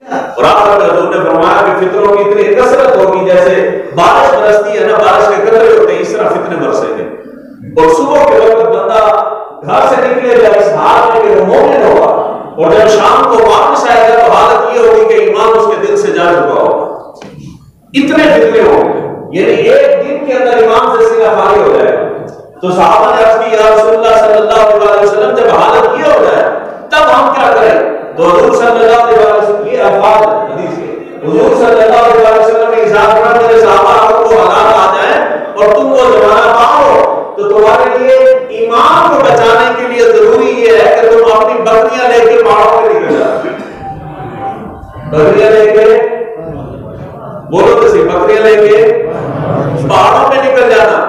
اور آخر میں حضور نے فرمایا کہ فتنوں کی اتنی کثرت ہوگی جیسے بارش برستی ہے نا، بارش کے قطرے ہوتے ہیں، اس طرح فتنے برسیں گے. اور صبح کے وقت بندہ گھر سے نکلے گا اس حال میں کہ وہ مومن ہوگا، اور جب شام کو واپس آئے گا تو حالت یہ ہوگی کہ ایمان اس کے دل سے جا چکا ہوگا. اتنے فتنے ہوں گے، یعنی ایک دن کے اندر ایمان سے سینہ خالی ہو جائے گا. تو صحابہ نے عرض کی یا رسول اللہ صلی اللہ علیہ وسلم جب حالت یہ ہو جائے تب ہم کیا کریں؟ تو حضور صلی اللہ علیہ وسلم یہ الفاظ حدیث کے حضور صلی اللہ علیہ وسلم نے ارشاد فرمایا میرے صحابہ اگر وہ حالات آ جائیں اور تم وہ زمانہ پاؤ تو تمہارے لیے ایمان کو بچانے کے لیے ضروری یہ ہے کہ تم اپنی بکریاں لے کے پہاڑوں پہ نکل جاؤ. بکریاں لے کے بولو تو صحیح، بکریاں لے کے پہاڑوں پہ نکل جانا.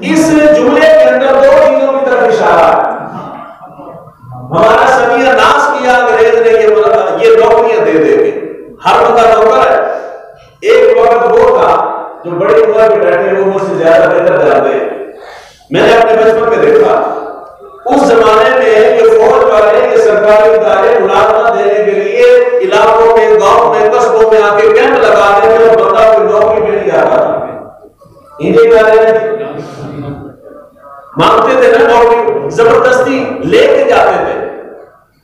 اس جملے کے اندر دو چیزوں کی طرف اشارہ ہے. ہمارا سمیہ ناس کیا انگریز نے یہ نوکریاں دے دے کے، ہر بندہ نوکر ہے. ایک وقت وہ تھا جو بڑی عمر پہ بیٹھے وہ مجھ سے زیادہ بہتر جانتے ہیں. میں نے اپنے بچپن میں دیکھا اس زمانے میں یہ فوج والے یہ سرکاری ادارے ملازمت دینے کے لیے علاقوں میں گاؤں میں قصبوں میں آ کے کیمپ لگاتے تھے اور بندہ کوئی نوکری میں نہیں آتا. انہیں مانگتے تھے نا نوکری، زبردستی لے کے جاتے تھے.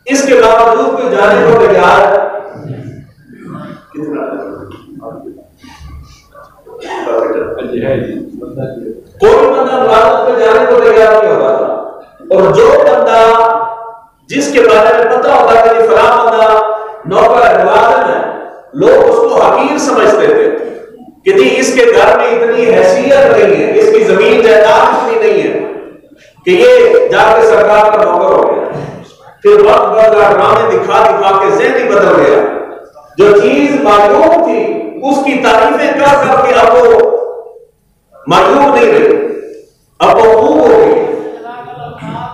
اس کے باوجود کوئی جانے کو تیار کوئی بندہ ملازمت پہ جانے کو تیار نہیں ہوتا تھا. اور جو بندہ جس کے بارے میں پتہ ہوتا کہ یہ فلاں بندہ نوکر ہے ملازم ہے، لوگ اس کو حقیر سمجھتے تھے کہ جی اس کے گھر میں اتنی حیثیت نہیں ہے، اس کی زمین جائیداد اتنی نہیں ہے کہ یہ جا کے سرکار کا نوکر ہو گیا. پھر وقت بدلا، ڈرامے دکھا دکھا کے ذہن ہی بدل گیا. جو چیز معلوم تھی اس کی تعریفیں کر کر کے اب وہ معلوم نہیں رہی، اب وہ خوب ہو گئی.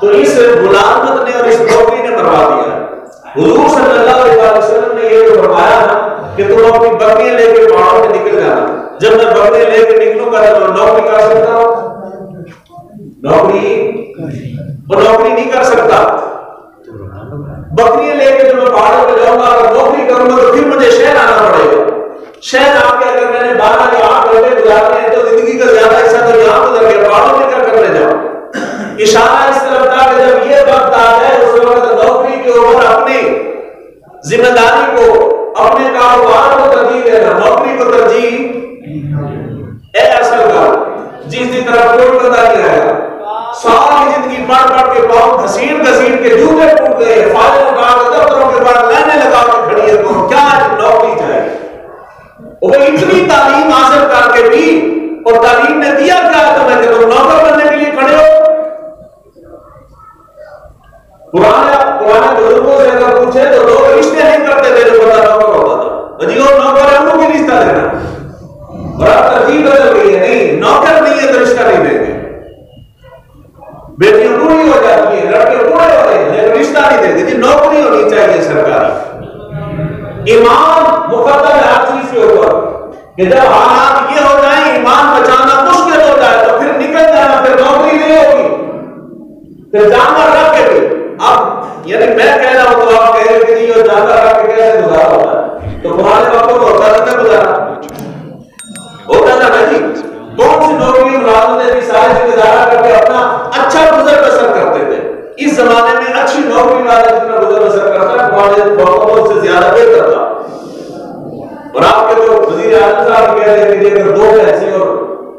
تو اس ملازمت نے اور اس نوکری نے مروا دیا. حضور صلی اللہ علیہ وسلم نے یہ جو فرمایا نا کہ تم اپنی بکریاں لے کے پہاڑوں میں نکل جانا. جب میں بکریاں لے کے نکلوں گا تو نوکری کر سکتا ہوں؟ نوکری نہیں کر سکتا. بکریاں لے کے جب میں پہاڑوں پہ جاؤں گا اگر نوکری کروں گا تو پھر مجھے شہر آنا پڑے گا. شہر آ کے اگر میں نے 12 یا 8 گھنٹے گزارنے ہیں تو زندگی کا زیادہ حصہ تو یہاں گزر گیا، پہاڑوں میں کیا کرنے جاؤں؟ اشارہ اس طرف تھا کہ جب یہ وقت آ جائے اس وقت نوکری کے اوپر اپنی ذمہ داری کو، اپنے کاروبار کو ترجیح دینا، نوکری کو ترجیح اے اصل کا جس کی طرف کوئی بندہ نہیں آئے گا. ساری زندگی پڑھ پڑھ کے پاؤں گھسیٹ گھسیٹ کے جوتے ٹوٹ گئے، فائلیں اٹھا کے دفتروں کے بعد لائنیں لگا کے کھڑی ہے. تو کیا نوکری چاہیے؟ وہ اتنی تعلیم حاصل کر کے بھی اور تعلیم نے دیا کیا تمہیں کہ تم نوکر بننے کے لیے کھڑے ہو؟ پرانے بزرگوں سے اگر پوچھے تو لوگ رشتے نہیں کرتے تھے جو بندہ نوکر ہوتا تھا. جی وہ نوکر ہے انہوں کی رشتہ دینا، اور اب ترجیح بدل گئی ہے، نہیں نوکر نہیں ہے تو رشتہ نہیں دیں گے. بیٹیاں بوڑھی ہو جاتی ہیں، لڑکے بوڑھے ہو رہے ہیں لیکن رشتہ نہیں دیں گے. جی نوکری ہونی چاہیے سرکاری. ایمان مقدم ہے ہر چیز کے اوپر کہ جب حالات یہ ہو جائیں ایمان بچانا مشکل ہو جائے تو پھر نکل جانا، پھر نوکری نہیں ہوگی، پھر جانور رکھ کے بھی. اب یعنی میں کہہ رہا ہوں تو آپ کہہ رہے کہ یہ جانور رکھ کے کیسے گزارا ہوتا ہے؟ تو پرانے وقتوں میں ہوتا تھا گزارا ہوتا تھا نا جی. کون سی نوکری ملازمت نے سارے سے گزارا کر کے اپنا اچھا گزر بسر کرتے تھے. اس زمانے میں اچھی نوکری والا جتنا گزر بسر کرتا ہے پرانے وقتوں سے زیادہ بہتر تھا. اور آپ کے جو وزیر اعظم صاحب کہہ رہے ہیں کہ اگر 2 پیسے اور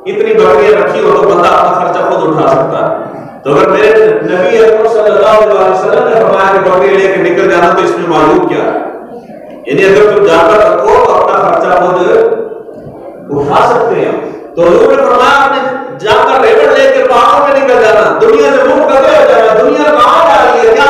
اتنی بکریاں رکھی ہو تو بندہ اپنا خرچہ خود اٹھا سکتا ہے. تو اگر میرے نبی اکرم صلی اللہ علیہ وسلم نے فرمایا کہ بکری لے کے نکل جانا تو اس میں معلوم کیا ہے؟ یعنی اگر تم جانور رکھو تو اپنا خرچہ خود اٹھا سکتے ہیں. تو حضور نے فرمایا آپ نے جانور ریوڑ لے کے پہاڑوں میں نکل جانا، دنیا سے منہ کدے ہو جانا. دنیا کہاں جا رہی ہے؟ کیا